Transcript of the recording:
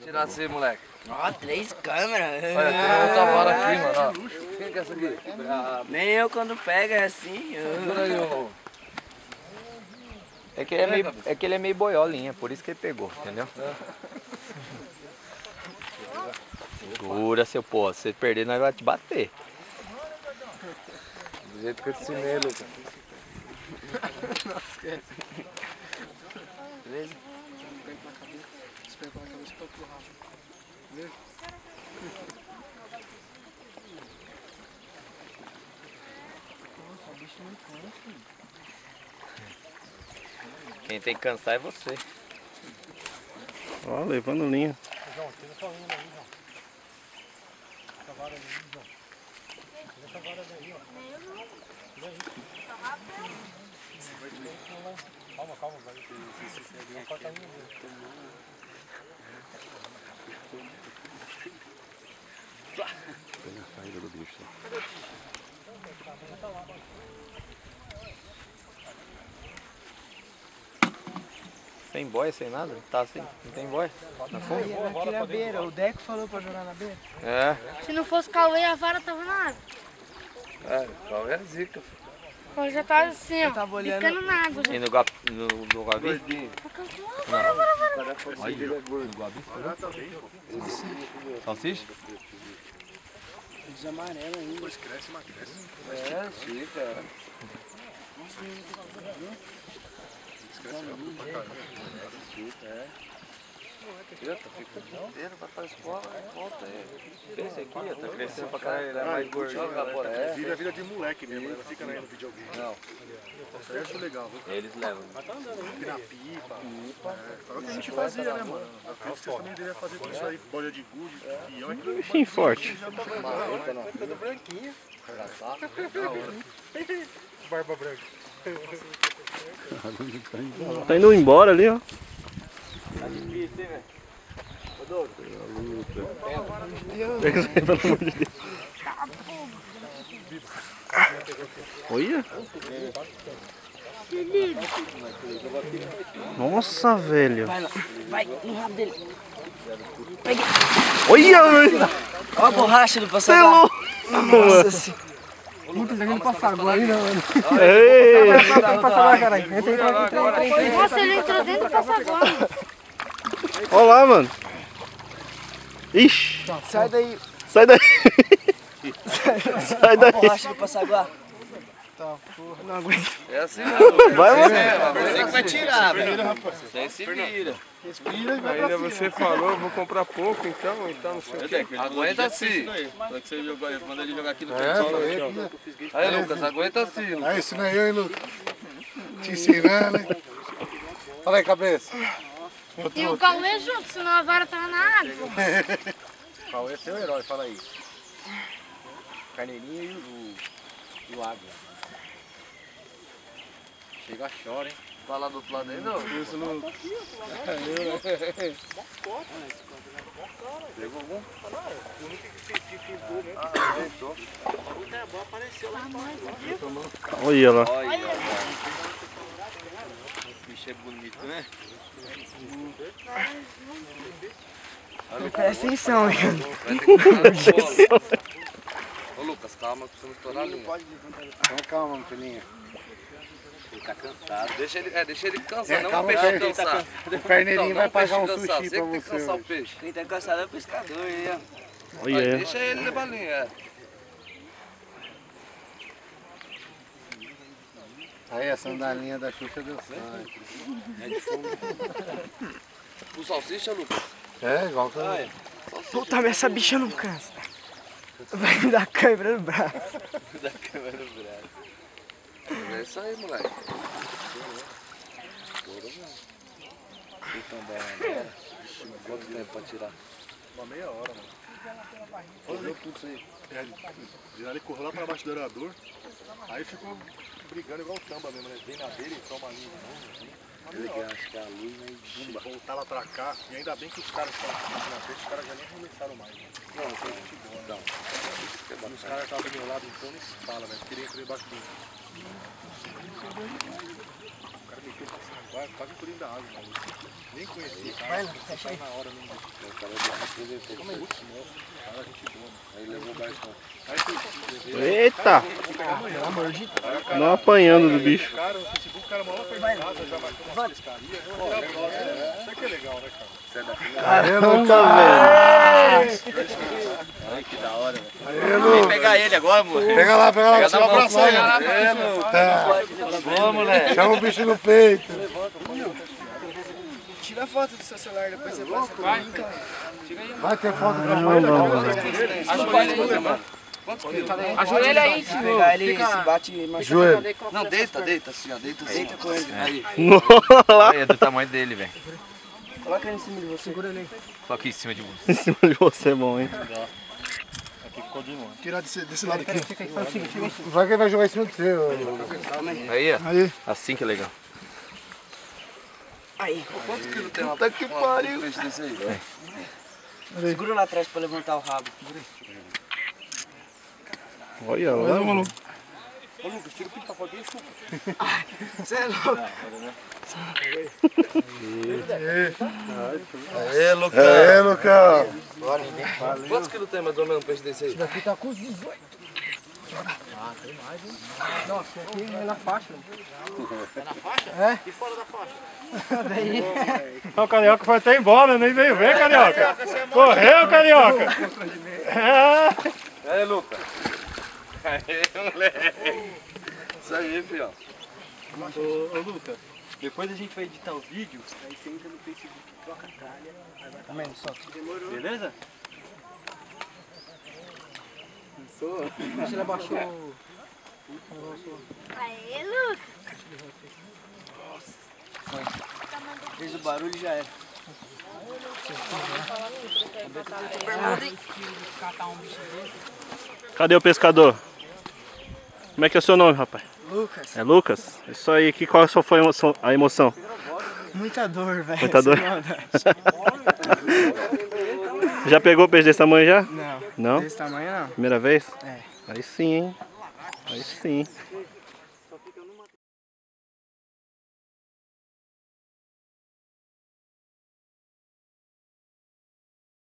Tirar assim, moleque. Ó, 3 câmeras. Olha, tem outra vara aqui, mano. Ó. Quem que é essa aqui? Nem eu quando pega é assim. Segura aí, ô. É que ele é meio boiolinha, por isso que ele pegou, entendeu? Segura, seu pô, se você perder, nós vamos te bater. Do jeito que eu te ensinei, Lucas. Não esquece. Beleza? Espera pela cabeça para o rabo. Beleza? Nossa, o bicho não cansa. Quem tem que cansar é você. Ó, levando linha. João, tira sua linha daí, João. Essa vara daí, João. Tira essa vara daí, ó. Tira aí. Calma, calma, vai. Não corta a linha dele. Pega a saída do bicho. Sem boia, sem nada? Tá assim, não tem boia? Na fundo? Aí é aqui na beira, o Deco falou pra jogar na beira. É. Se não fosse Cauê, a vara tava na água. É, qual é a zica? Eu já tava assim, ó, Eu tava olhando. ficando na água. E no Gabi? Gordinho. Olha, no Gabi. Salsicha? Os amarelos ainda. Depois cresce, emagrece. É, chica. Cresce rápido pra caramba. É. Eita, fica inteiro, vai pra escola, volta aí. Esse aqui, ó, tá crescendo pra caralho, ele é mais gordinho. Joga bola, é. Vira vida de moleque mesmo, ela fica aí no videogame. Não. Isso aí eu acho legal, viu? Eles levam. Pirar pipa. É o que a gente fazia, né, mano? Eu acredito que vocês também deveriam fazer tudo isso aí, bolha de gude, pião. Bichinho forte. Tudo branquinho. Barba branca. Tá indo embora ali, ó. Tá difícil, hein, velho? Pega isso aí, pelo amor de Deus. Olha. Nossa, velho. Vai lá, vai no rabo dele. Olha, velho. Olha a borracha do passarinho. Nossa senhora. Puta, tá querendo passar agora ainda, mano. Ei. Passar lá, caralho. Entra. Nossa, ele entrou dentro do passaguano. Olha lá, mano. Ixi. Sai daí. Sai daí. Sai A daí. borracha do passaguá. Tá, porra. Não aguento. É assim mesmo. Vai, mano. Você que vai tirar, velho. Você se vira. Respira e vai pra Ainda cima. você falou, eu vou comprar pouco então não sei o quê. Aguenta assim. Só que você jogou, manda ele jogar aqui no É, canto. falei aqui. Aí, Lucas, aguenta assim, Lucas. Aí, ensina eu, hein, Lucas? Te ensinando, hein? Fala aí, cabeça. E o Cauê junto, senão a vara tava na água. Qual é seu herói? Fala aí. Carneirinha e o águia. Chega, chora, hein? Tá lá do outro lado aí, não? Isso, Lucas. Pegou algum? Olha lá. Olha, o bicho é bonito, né? Presta atenção, hein? Vai ter que parar a bola. Ô, Lucas, calma que você não estourar a linha. Então, calma, meu filhinho. Ele tá cansado. Deixa ele cansar, não calma o aí, peixe ele tá cansar. O carneirinho Não, vai não o peixe pagar um cansar, sushi você pra que tem que você cansar o hoje. peixe. Quem tá cansado é o pescador aí, ó. Aí, Olha. deixa ele levar a linha, é. Aí, a sandalinha da Xuxa deu sangue. O salsicha, Lucas? É, igual que eu... Puta, mas essa bicha não cansa. Vai me dar câimbra no braço. Da câmera no braço. É isso aí, moleque. Quanto tempo pra tirar? Uma meia hora, mano. Olha tudo isso aí. Ele correu lá pra baixo do aerador. Aí ficou brigando igual o tamba mesmo, né? Vem na beira e toma a linha de novo, assim. Ligar, acho que é a luz, né? Bumba. Voltar lá pra cá. E ainda bem que os caras que estavam aqui na frente, os caras já nem começaram mais, né? Não, foi gente boa. Não. Isso que é E os bacana. caras estavam do meu lado, então nem se fala, velho. Queria entrar debaixo do Quase por dentro da água, mano. Nem conhecia, cara. Vai, fecha aí. Na hora mesmo. O cara apresentou como é isso? Cara, gente boa, mano. Aí levou o garçom. Eita! Não apanhando do bicho. Cara, no Facebook, o cara maior perto de casa, já marcou uma pescaria. Isso aqui é legal, né, cara? Caramba, velho! Ai, que da hora, velho. Vem pegar ele agora, amor. Pega lá, Pega você vai abraçar ele. Vamos, moleque. Chama o bicho no peito. Tira a foto do seu celular, depois você passa por mim, cara. Vai ter foto pra ele. Ajoelha aí, tio. Pegar ele, se bate, Joelho. Não, deita assim, ó. Deita assim. com ele. Aí. Nossa! É do tamanho dele, velho. Coloca ele em cima de você. Segura ele aí. Só aqui em cima de você. Em cima de você é bom, hein? Aqui ficou de longe. Tirar desse lado aqui. Vai que ele vai jogar em cima de você. Aí, ó. Aí. Assim que é legal. Aí. Quantos quilos tem uma Puta que pariu. peixe desse aí, velho? Segura lá atrás pra levantar o rabo. Olha lá, mano. Ô, Lucas, tira o pinto pra fora e chupa. Você é louco. Aê, Lucas. É, Lucão. Quantos quilos tem mais ou menos um peixe desse aí? Aqui tá com os 18. Tem mais, hein? Nossa, aqui é na faixa. É na faixa? É. E fora da faixa? Daí. O Carioca foi até embora, nem veio ver, Carioca. Correu, Carioca. Aê, Lucas. Aê, moleque. Isso aí, filho. Ô, Lucas, depois a gente vai editar o vídeo, aí você entra no Facebook, troca a calha, aí vai Também, só. Demorou. Beleza? Deixa ele abaixou. Aê, Lucas. Fez o barulho e já era. Cadê o pescador? Como é que é o seu nome, rapaz? Lucas. É Lucas? Isso aí, qual foi a emoção? Muita dor, velho. Muita dor? Sem maldade. Já pegou peixe desse tamanho já? Não. Não? Desse tamanho não. Primeira vez? É. Aí sim, hein? Aí sim.